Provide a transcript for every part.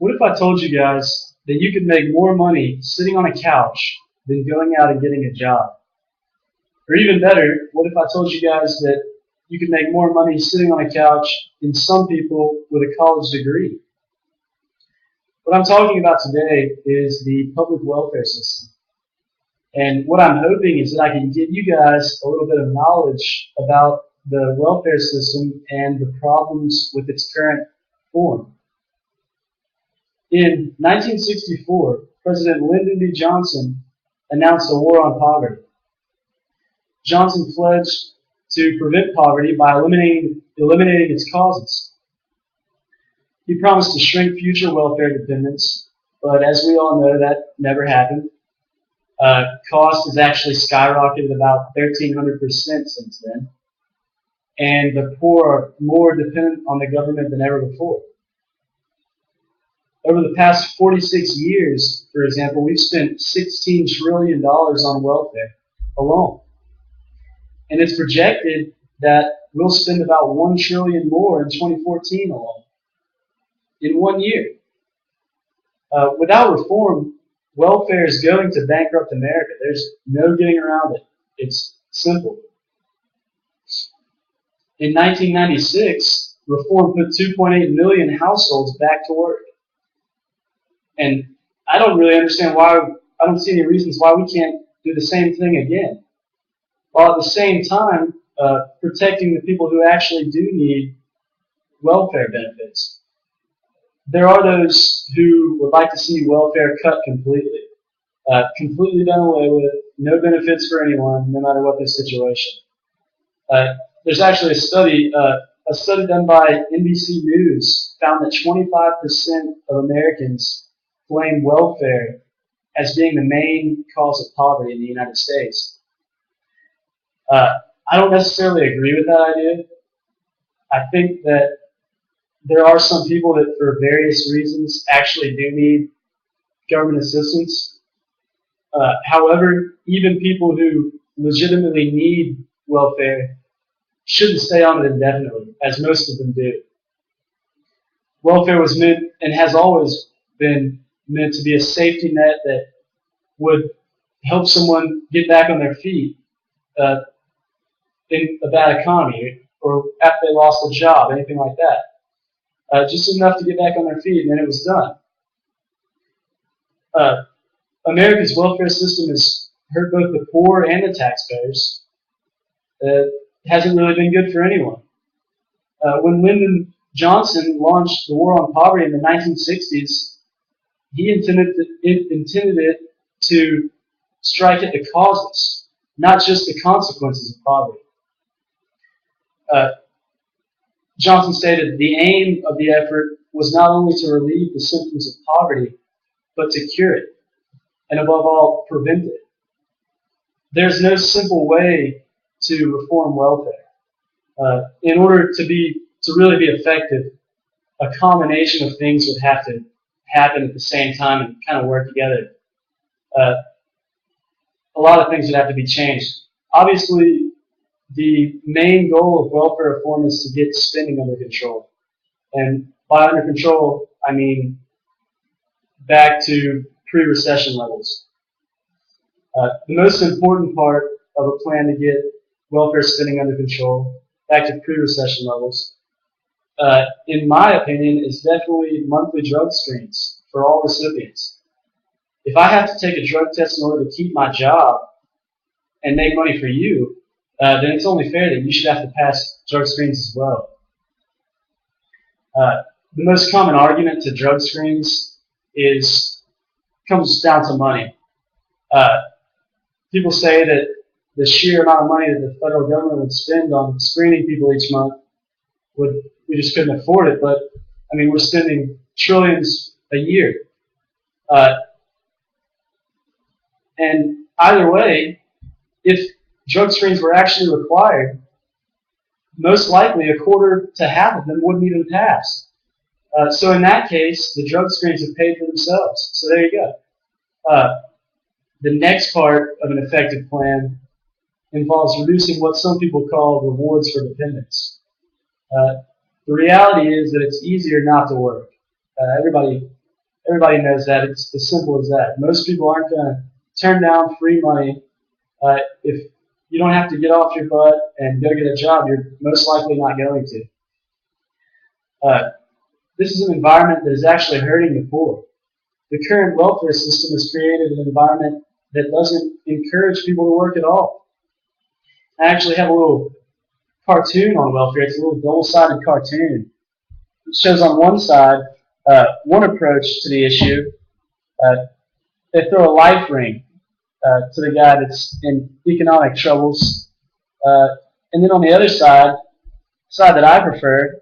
What if I told you guys that you could make more money sitting on a couch than going out and getting a job? Or even better, what if I told you guys that you could make more money sitting on a couch than some people with a college degree? What I'm talking about today is the public welfare system. And what I'm hoping is that I can give you guys a little bit of knowledge about the welfare system and the problems with its current form. In 1964, President Lyndon B. Johnson announced a war on poverty. Johnson pledged to prevent poverty by eliminating its causes. He promised to shrink future welfare dependence, but as we all know, that never happened. Cost has actually skyrocketed about 1,300% since then, and the poor are more dependent on the government than ever before. Over the past 46 years, for example, we've spent $16 trillion on welfare alone. And it's projected that we'll spend about $1 trillion more in 2014 alone, in 1 year. Without reform, welfare is going to bankrupt America. There's no getting around it. It's simple. In 1996, reform put 2.8 million households back to work. And I don't really understand why, I don't see any reasons why we can't do the same thing again, while at the same time protecting the people who actually do need welfare benefits. There are those who would like to see welfare cut completely, completely done away with, no benefits for anyone, no matter what their situation. There's actually a study done by NBC News found that 25% of Americans blame welfare as being the main cause of poverty in the United States. I don't necessarily agree with that idea. I think that there are some people that, for various reasons, actually do need government assistance. However, even people who legitimately need welfare shouldn't stay on it indefinitely, as most of them do. Welfare was meant, and has always been meant, to be a safety net that would help someone get back on their feet in a bad economy, or after they lost a job, anything like that. Just enough to get back on their feet, and then it was done. America's welfare system has hurt both the poor and the taxpayers. It hasn't really been good for anyone. When Lyndon Johnson launched the war on poverty in the 1960s, he intended it to strike at the causes, not just the consequences of poverty. Johnson stated the aim of the effort was not only to relieve the symptoms of poverty, but to cure it, and above all, prevent it. There's no simple way to reform welfare. In order to really be effective, a combination of things would have to happen at the same time and kind of work together. A lot of things would have to be changed. Obviously, the main goal of welfare reform is to get spending under control. And by under control, I mean back to pre-recession levels. The most important part of a plan to get welfare spending under control, back to pre-recession levels, in my opinion, is definitely monthly drug screens for all recipients. If I have to take a drug test in order to keep my job and make money for you, then it's only fair that you should have to pass drug screens as well. The most common argument to drug screens comes down to money. People say that the sheer amount of money that the federal government would spend on screening people each month, we just couldn't afford it. But I mean, we're spending trillions a year. And either way, if drug screens were actually required, most likely a quarter to half of them wouldn't even pass. So in that case, the drug screens have paid for themselves. So there you go. The next part of an effective plan involves reducing what some people call rewards for dependence. The reality is that it's easier not to work. Everybody Everybody knows that. It's as simple as that. Most people aren't going to turn down free money. If you don't have to get off your butt and go get a job, you're most likely not going to. This is an environment that is actually hurting the poor. The current welfare system has created an environment that doesn't encourage people to work at all. I actually have a little cartoon on welfare. It's a little double-sided cartoon. It shows on one side one approach to the issue. They throw a life ring to the guy that's in economic troubles. And then on the other side that I prefer,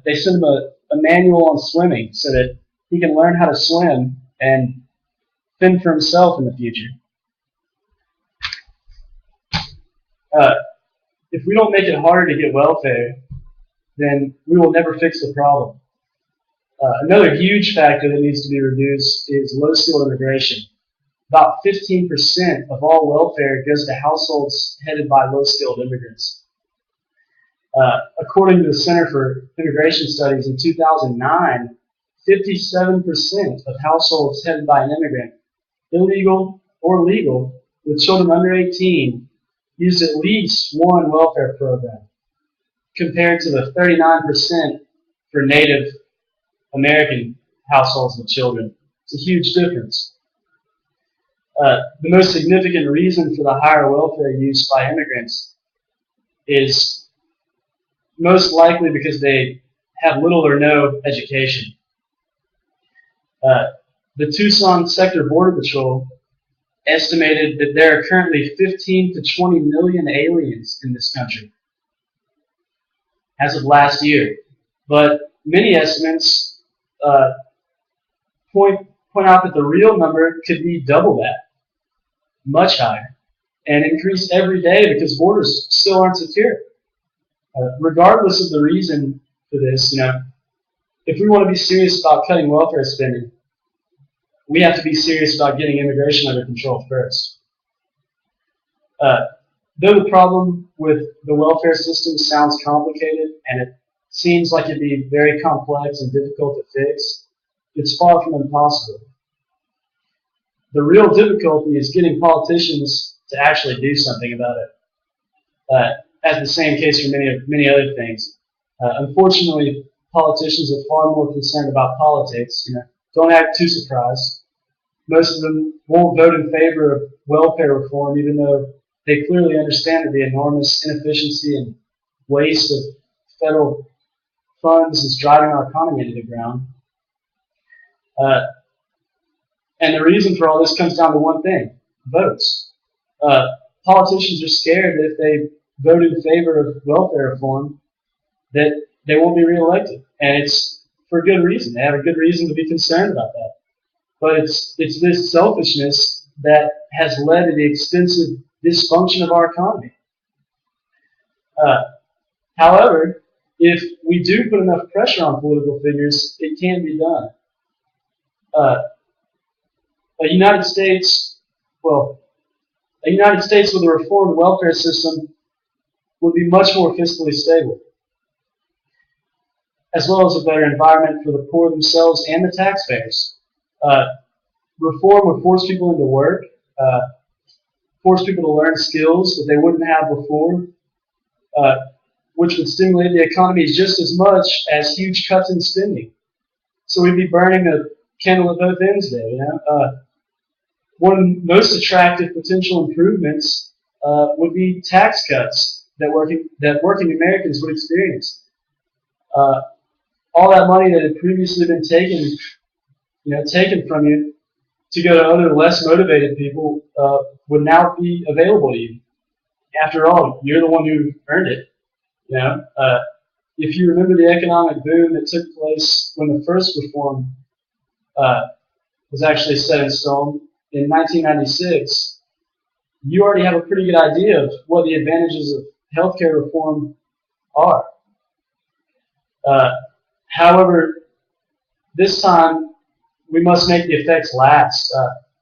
they send him a manual on swimming so that he can learn how to swim and fend for himself in the future. If we don't make it harder to get welfare, then we will never fix the problem. Another huge factor that needs to be reduced is low-skilled immigration. About 15% of all welfare goes to households headed by low-skilled immigrants. According to the Center for Immigration Studies in 2009, 57% of households headed by an immigrant, illegal or legal, with children under 18, used at least one welfare program, compared to the 39% for Native American households with children. It's a huge difference. The most significant reason for the higher welfare use by immigrants is most likely because they have little or no education. The Tucson Sector Border Patrol estimated that there are currently 15 to 20 million aliens in this country as of last year. But many estimates point out that the real number could be double that, much higher, and increase every day because borders still aren't secure. Regardless of the reason for this, if we want to be serious about cutting welfare spending, we have to be serious about getting immigration under control first. Though the problem with the welfare system sounds complicated and it seems like it'd be very complex and difficult to fix, it's far from impossible. The real difficulty is getting politicians to actually do something about it. As the same case for many other things. Unfortunately, politicians are far more concerned about politics. Don't act too surprised. Most of them won't vote in favor of welfare reform, even though they clearly understand the enormous inefficiency and waste of federal funds is driving our economy into the ground. And the reason for all this comes down to one thing: votes. Politicians are scared that if they vote in favor of welfare reform, that they won't be reelected. And it's for good reason. They have a good reason to be concerned about that. But it's this selfishness that has led to the extensive dysfunction of our economy. However, if we do put enough pressure on political figures, it can be done. A United States with a reformed welfare system would be much more fiscally stable, as well as a better environment for the poor themselves and the taxpayers. Reform would force people into work, force people to learn skills that they wouldn't have before, which would stimulate the economy just as much as huge cuts in spending. So we'd be burning the candle at both ends there. One of the most attractive potential improvements would be tax cuts that working Americans would experience. All that money that had previously been taken from you to go to other less motivated people would now be available to you. After all, you're the one who earned it. If you remember the economic boom that took place when the first reform was actually set in stone in 1996, you already have a pretty good idea of what the advantages of healthcare reform are. However, this time we must make the effects last.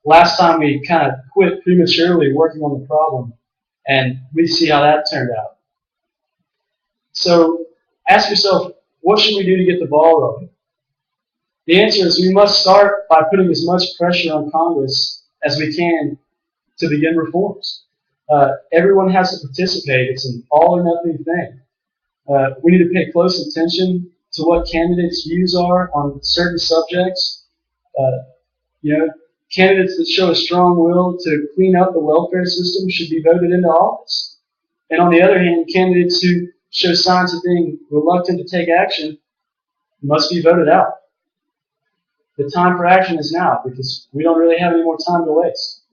Last time we kind of quit prematurely working on the problem, and we see how that turned out. So ask yourself, what should we do to get the ball rolling? The answer is we must start by putting as much pressure on Congress as we can to begin reforms. Everyone has to participate. It's an all or nothing thing. We need to pay close attention to what candidates' views are on certain subjects. Uh, you know, Candidates that show a strong will to clean up the welfare system should be voted into office. And on the other hand, candidates who show signs of being reluctant to take action must be voted out. The time for action is now because we don't really have any more time to waste.